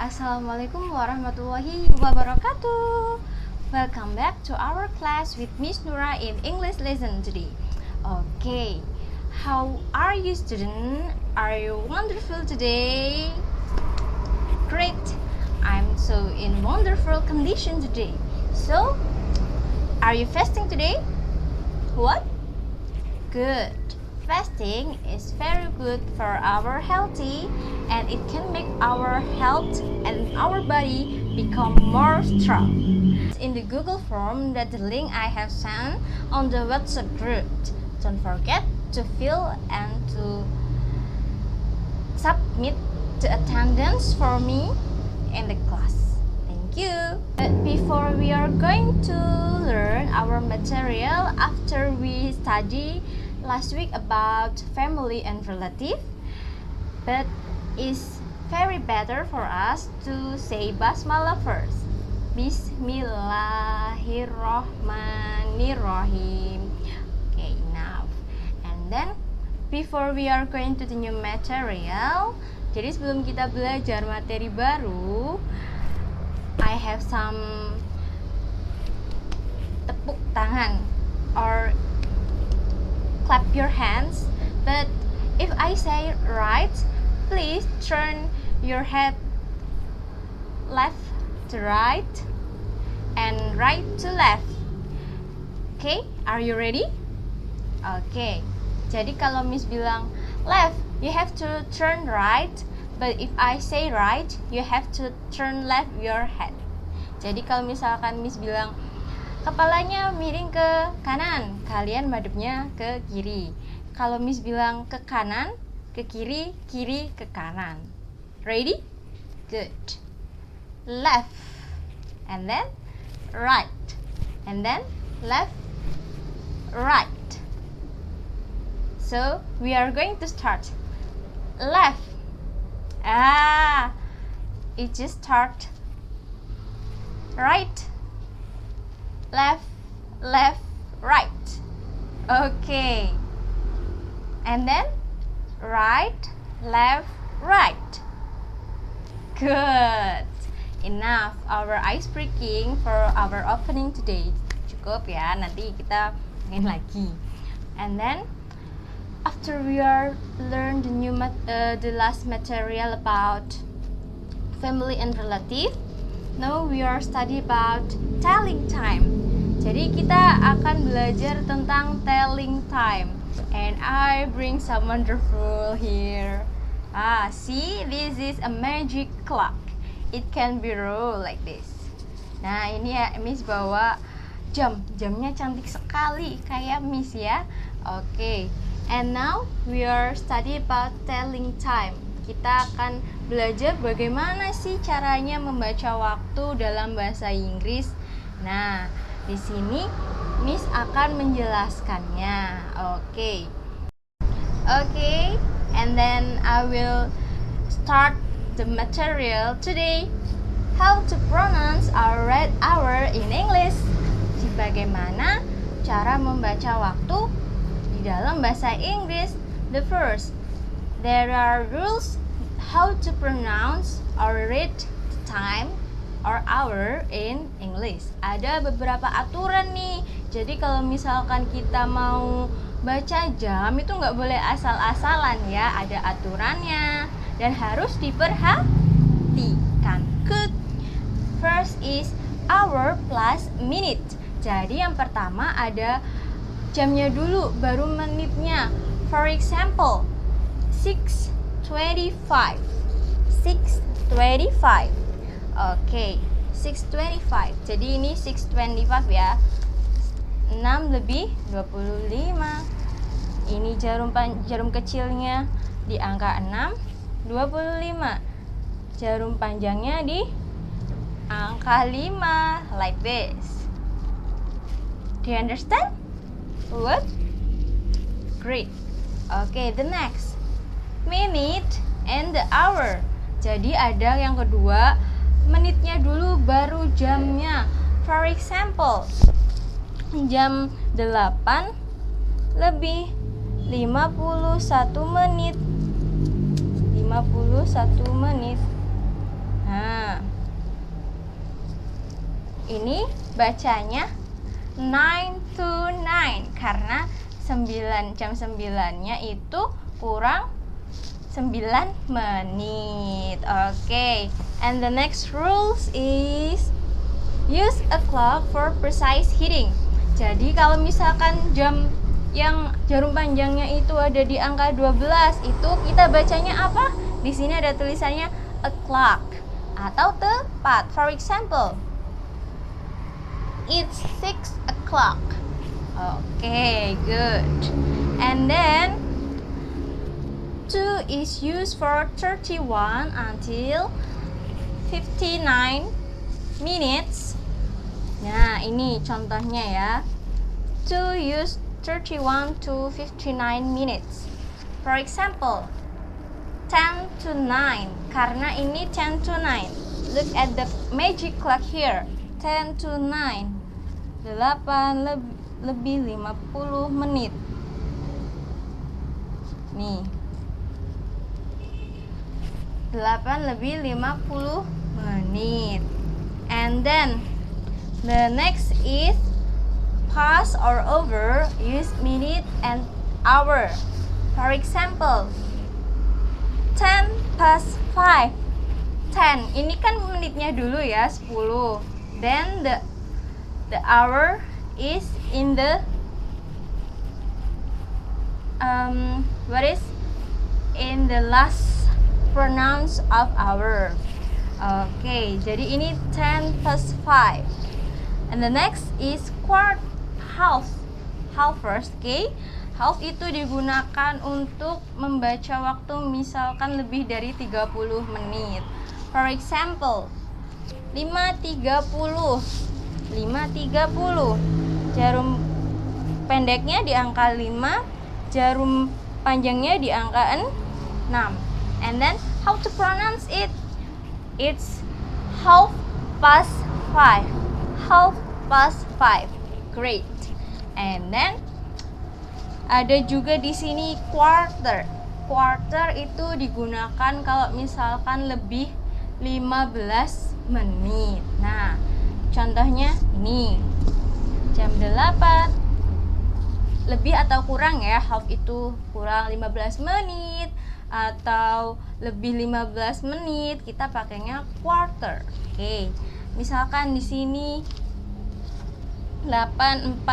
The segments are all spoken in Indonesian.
Assalamualaikum warahmatullahi wabarakatuh. Welcome back to our class with Miss Nura in English lesson today. Okay, how are you student? Are you wonderful today? Great, I'm so in wonderful condition today. So, are you fasting today? What? Good. Fasting is very good for our healthy and it can make our health and our body become more strong. In the Google form that the link I have sent on the WhatsApp group. Don't forget to fill and to submit the attendance for me in the class. Thank you. But before we are going to learn our material after we study last week about family and relative, but it's very better for us to say basmalah first. Bismillahirrohmanirrohim. Okay, enough. And then before we are going to the new material, jadi sebelum kita belajar materi baru, I have some tepuk tangan or clap your hands, but if I say right, please turn your head left to right and right to left. Okay, are you ready? Okay, jadi kalau Miss bilang left, you have to turn right, but if I say right, you have to turn left your head. Jadi kalau misalkan Miss bilang kepalanya miring ke kanan, kalian madepnya ke kiri. Kalau Miss bilang ke kanan, ke kiri, kiri ke kanan. Ready? Good. Left, and then right, and then left, right. So we are going to start. Left. It just start. Right. Left, left, right. Okay. And then right, left, right. Good. Enough our ice breaking for our opening today. Cukup ya, nanti kita main lagi. And then after we are learn the last material about family and relative, now we are study about telling time. Jadi kita akan belajar tentang telling time. And I bring some wonderful here. See, this is a magic clock. It can be roll like this. Nah, ini ya Miss bawa jamnya cantik sekali kayak Miss ya. Okay. And now we are study about telling time. Kita akan belajar bagaimana sih caranya membaca waktu dalam bahasa Inggris. Nah, di sini Miss akan menjelaskannya. Okay, and then I will start the material today. How to pronounce our red hour in English. Bagaimana cara membaca waktu di dalam bahasa Inggris. The first, there are rules how to pronounce or read the time or hour in English. Ada beberapa aturan nih. Jadi kalau misalkan kita mau baca jam itu nggak boleh asal-asalan ya. Ada aturannya dan harus diperhatikan. Good. First is hour plus minute. Jadi yang pertama ada jamnya dulu, baru menitnya. For example, 6:25. 6:25. Oke, 6:25. Jadi ini 6:25 ya. 6 lebih 25. Ini jarum kecilnya di angka 6, 25. Jarum panjangnya di angka 5, like this. Do you understand? What? Great. Okay, the next. Minute and the hour. Jadi ada yang kedua, menitnya dulu baru jamnya. For example, jam 8 lebih 51 menit. 51 menit. Nah, ini bacanya 9 to 9 karena 9 jam 9-nya itu kurang 9 menit. Oke. And the next rules is use a clock for precise hitting. Jadi kalau misalkan jam yang jarum panjangnya itu ada di angka 12, itu kita bacanya apa? Di sini ada tulisannya a clock atau tepat. For example, it's 6 o'clock. Okay, good. And then 2 is used for 31 until 59 minutes. Nah, ini contohnya ya. 2 use 31 to 59 minutes. For example, 10 to 9 karena ini 10 to 9. Look at the magic clock here. 10 to 9. 8 lebih 50 menit. Nih. 8 lebih 50 menit. And then the next is past or over, use minute and hour. For example, 10 past 5. 10, ini kan menitnya dulu ya, 10. Then the hour is in the in the last pronounce of hour. Okay, jadi ini 10 past 5. And the next is half first. Okay, half itu digunakan untuk membaca waktu misalkan lebih dari 30 menit. For example, 5.30. Jarum pendeknya di angka 5, jarum panjangnya di angka 6. And then how to pronounce it? It's half past 5. Half past 5. Great. And then ada juga di sini quarter. Quarter itu digunakan kalau misalkan lebih 15 menit. Nah, contohnya ini. Jam 8 lebih atau kurang ya, half itu kurang 15 menit atau lebih 15 menit, kita pakainya quarter. Oke. Misalkan di sini 8.45,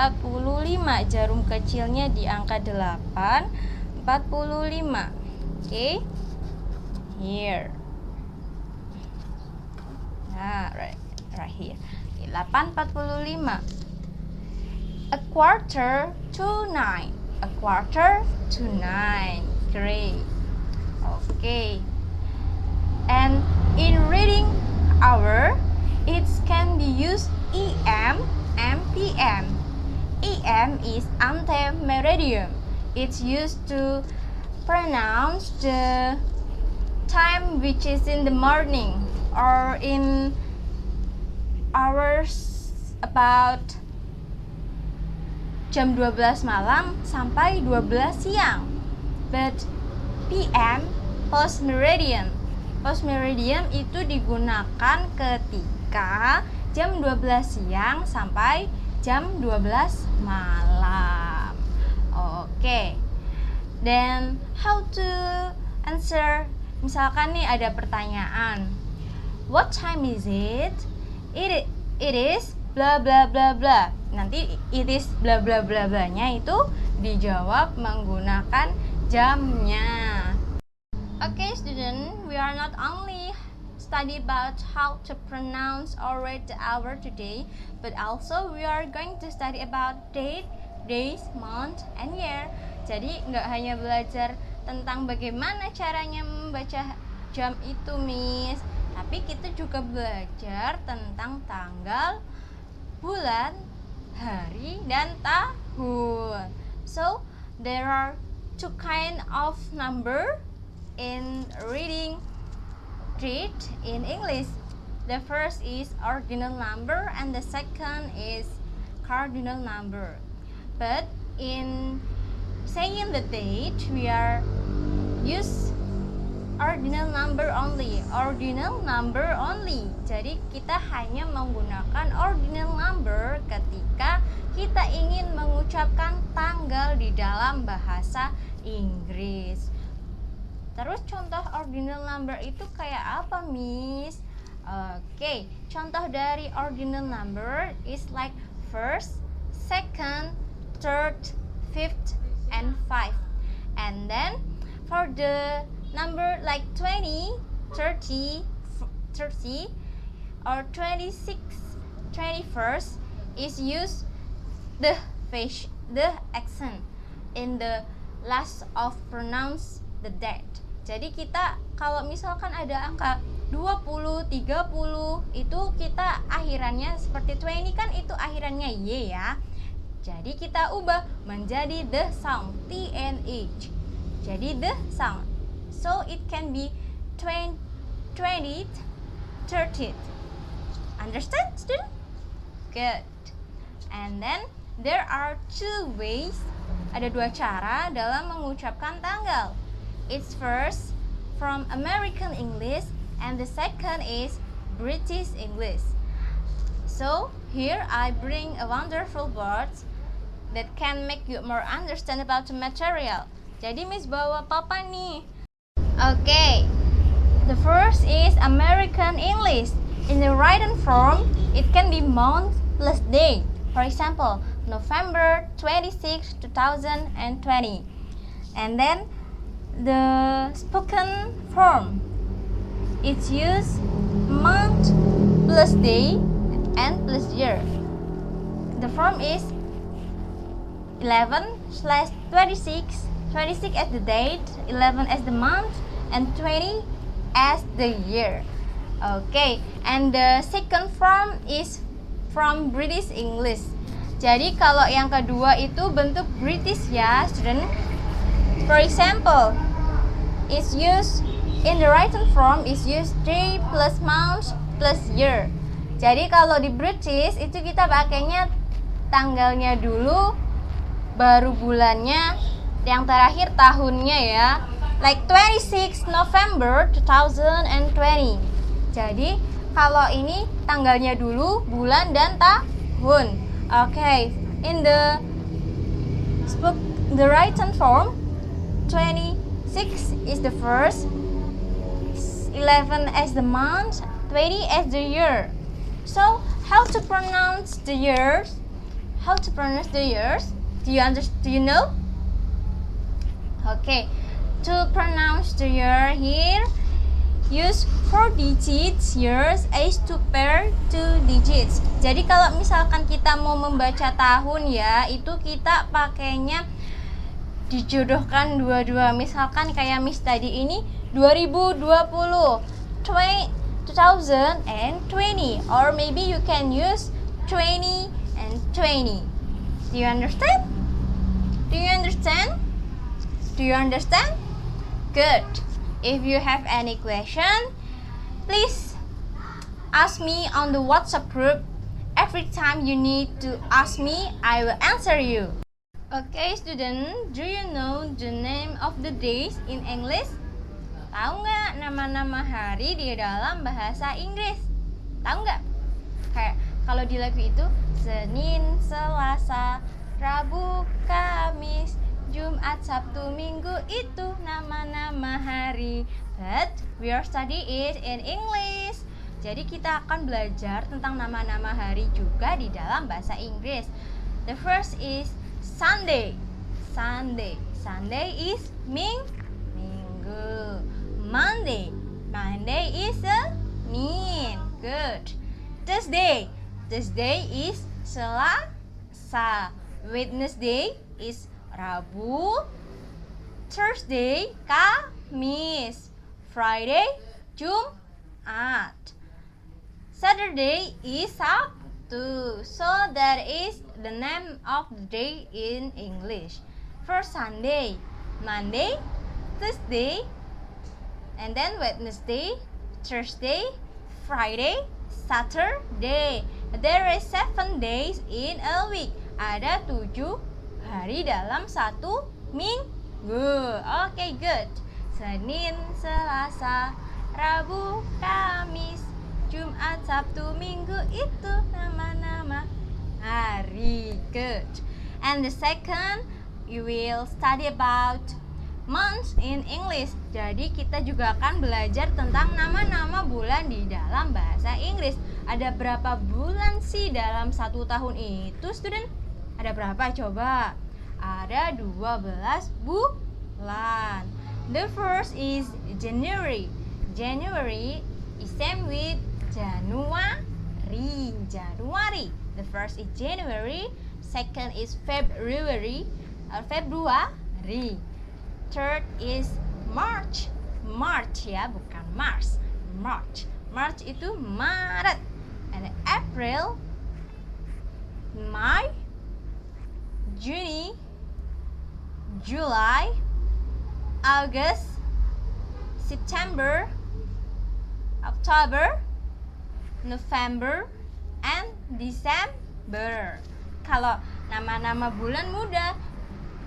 jarum kecilnya di angka 8.45. Oke. Here. Nah, right here. 8.45. A quarter to 9. A quarter to 9. Great. Okay. And in reading hour, it can be used EM and PM. EM is ante meridian. It's used to pronounce the time which is in the morning or in hours about jam 12 malam sampai 12 siang. But PM, post meridian. Post meridian itu digunakan ketika jam 12 siang sampai jam 12 malam. Oke. Then how to answer? Misalkan nih ada pertanyaan. What time is it? It is bla bla bla bla. Nanti it is bla bla bla bla-nya itu dijawab menggunakan jamnya. Okay, student, we are not only study about how to pronounce or read the hour today, but also we are going to study about date, days, month, and year. Jadi nggak hanya belajar tentang bagaimana caranya membaca jam itu, Miss, tapi kita juga belajar tentang tanggal, bulan, hari, dan tahun. So there are two kind of number in reading read in English. The first is ordinal number and the second is cardinal number. But in saying the date, we are use ordinal number only. Ordinal number only. Jadi kita hanya menggunakan ordinal number ketika kita ingin mengucapkan tanggal di dalam bahasa Inggris. Terus contoh ordinal number itu kayak apa, Miss? Oke, contoh dari ordinal number is like first, second, third, fifth, and 5. And then for the number like 20, 30, 30 or 26, 21st is use the accent in the last of pronounce the date. Jadi kita kalau misalkan ada angka 20, 30 itu kita akhirannya seperti 20 kan itu akhirannya Y ya. Jadi kita ubah menjadi the sound TNH. Jadi the sound. So it can be 20, 30. Understand, student? Good. And then there are two ways. Ada dua cara dalam mengucapkan tanggal. It's first from American English and the second is British English. So here I bring a wonderful words that can make you more understand about the material. Jadi Miss bawa apa nih? Okay, the first is American English. In the written form, it can be month plus day. For example, November 26, 2020. And then the spoken form, it's used month plus day and plus year. The form is 11/26, 26 as the date, 11 as the month, and 20 as the year. Okay, and the second form is from British English. Jadi kalau yang kedua itu bentuk British ya, student. For example, it's used in the written form is used day plus month plus year. Jadi kalau di British itu kita pakainya tanggalnya dulu, baru bulannya, yang terakhir tahunnya ya. Like 26 November 2020. Jadi kalau ini tanggalnya dulu, bulan dan tahun. Okay, in the written form, 26 is the first, 11 as the month, 20 as the year. So, how to pronounce the years? How to pronounce the years? Do you know? Okay, to pronounce the year here, use 4 digits years as to pair 2 digits. Jadi kalau misalkan kita mau membaca tahun ya, itu kita pakainya dijodohkan dua-dua. Misalkan kayak Miss tadi ini 2020, 2020, or maybe you can use 20 and 20. Do you understand? Do you understand? Do you understand? Good. If you have any question, please ask me on the WhatsApp group. Every time you need to ask me, I will answer you. Okay, student, do you know the name of the days in English? Tahu nggak nama-nama hari di dalam bahasa Inggris? Tahu nggak? Kayak kalau di lagu itu Senin, Selasa, Rabu, Kamis, Jumat, Sabtu, Minggu itu nama-nama hari. But we are study it in English. Jadi kita akan belajar tentang nama-nama hari juga di dalam bahasa Inggris. The first is Sunday. Sunday. Sunday is Minggu. Monday. Monday is Senin. Good. Tuesday. Tuesday is Selasa. Wednesday is Rabu. Thursday, Kamis. Friday, Jumat. Saturday is Sabtu. So that is the name of the day in English. First Sunday, Monday, Tuesday, and then Wednesday, Thursday, Friday, Saturday. There is 7 days in a week. Ada 7 hari dalam satu minggu. Okay, good. Senin, Selasa, Rabu, Kamis, Jumat, Sabtu, Minggu. Itu nama-nama hari. Good. And the second, you will study about months in English. Jadi kita juga akan belajar tentang nama-nama bulan di dalam bahasa Inggris. Ada berapa bulan sih dalam 1 tahun itu, student? Ada berapa coba? Ada 12 bulan. The first is January. January is same with January. January. The first is January. Second is February. February. Third is March. March ya, bukan Mars. March. March itu Maret. And April, May, June, July, August, September, October, November, and December. Kalau nama-nama bulan mudah,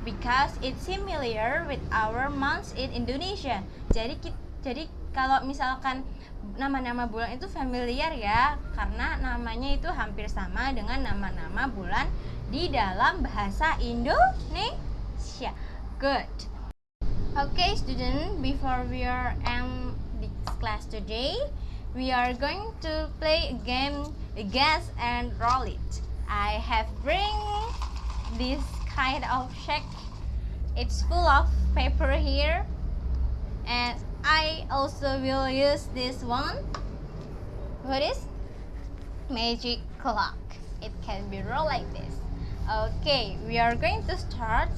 because it's similar with our months in Indonesia. Jadi kalau misalkan nama-nama bulan itu familiar ya, karena namanya itu hampir sama dengan nama-nama bulan di dalam bahasa Indonesia. Good. Okay, student, before we are end this class today, we are going to play a game, guess and roll it. I have bring this kind of sheet. It's full of paper here, and I also will use this one. What is magic clock? It can be rolled like this. Okay, we are going to start.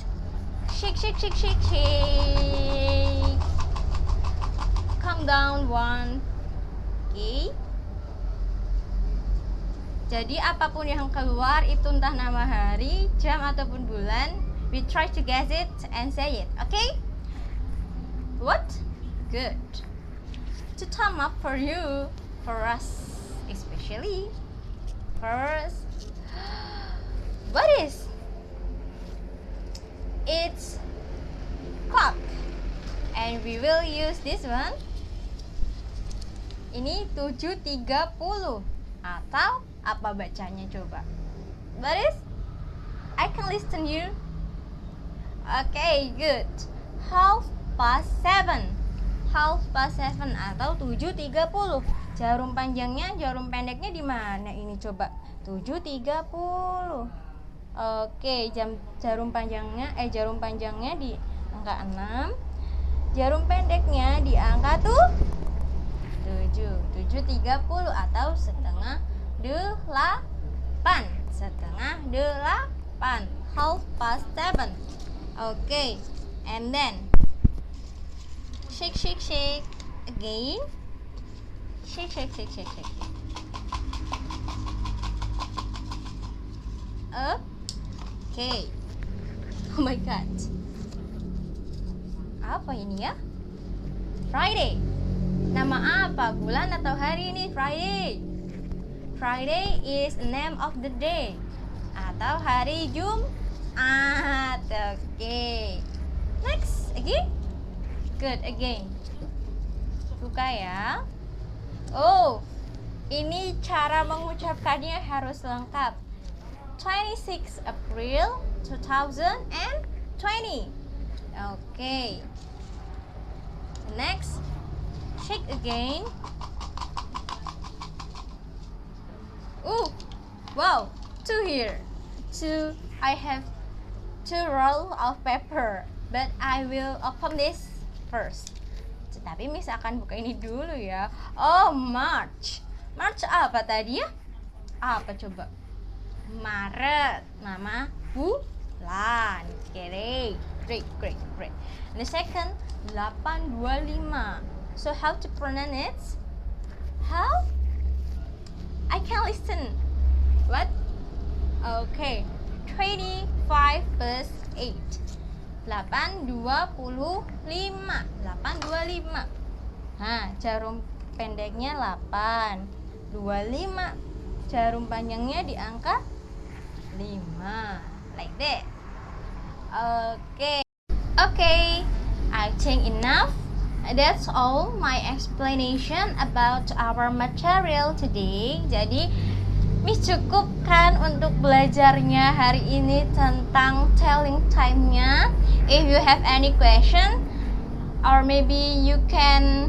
Shake, shake, shake, shake, shake. Calm down one. Okay. Jadi apapun yang keluar itu entah nama hari, jam ataupun bulan, we try to guess it and say it. Okay? What? Good. To sum up for you, for us especially. First, what is? It's clock. And we will use this one. Ini 7.30 atau apa bacanya coba? What is? I can listen you. Okay, good. 7:30. 7:30 atau 7.30. Jarum panjangnya, jarum pendeknya di mana ini coba? 7.30. Oke, jarum panjangnya di angka 6. Jarum pendeknya di angka 7.30 atau setengah 8. Setengah 8. 7:30. Okay, and then shake, shake, shake again. Shake, shake, shake, shake, shake. Okay. Oh my god. Apa ini ya? Friday. Nama apa? Bulan atau hari ini? Friday. Friday is name of the day atau hari Jumat. Okay. Next, again. Good, again. Buka ya. Oh, ini cara mengucapkannya harus lengkap. 26 April 2020. Okay. Next, shake again. Oh, wow, 2 here. 2. I have 2 roll of paper, but I will open this first. Tapi Miss akan buka ini dulu ya. Oh, March. March apa tadi ya? Apa coba? Maret. Nama bulan. Great. And the second, 825. So how to pronounce it? How? I can listen. What? Okay. 25 plus 8. 825. Nah, jarum pendeknya 8. 25. Jarum panjangnya di angka 5. Like that. Okay. I think enough. that's all my explanation about our material today. Jadi Miss cukup kan untuk belajarnya hari ini tentang telling time-nya. If you have any question or maybe you can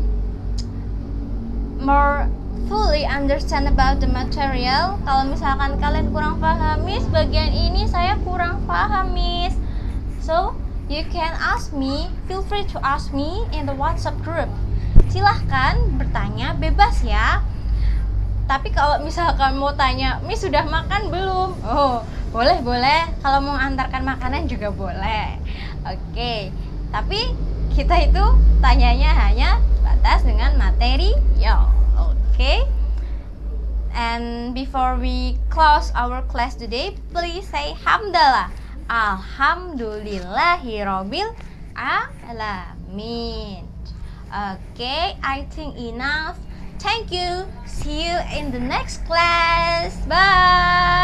more fully understand about the material. Kalau misalkan kalian kurang paham, Miss, bagian ini saya kurang paham, Miss. So, you can ask me, feel free to ask me in the WhatsApp group. Silahkan bertanya, bebas ya. Tapi kalau misalkan mau tanya, Miss sudah makan belum? Oh, boleh. Kalau mau antarkan makanan juga boleh. Oke, tapi kita itu tanyanya hanya batas dengan materi. Oke. And before we close our class today, please say hamdalah. Alhamdulillahirabbil alamin. Okay, I think enough. Thank you. See you in the next class. Bye.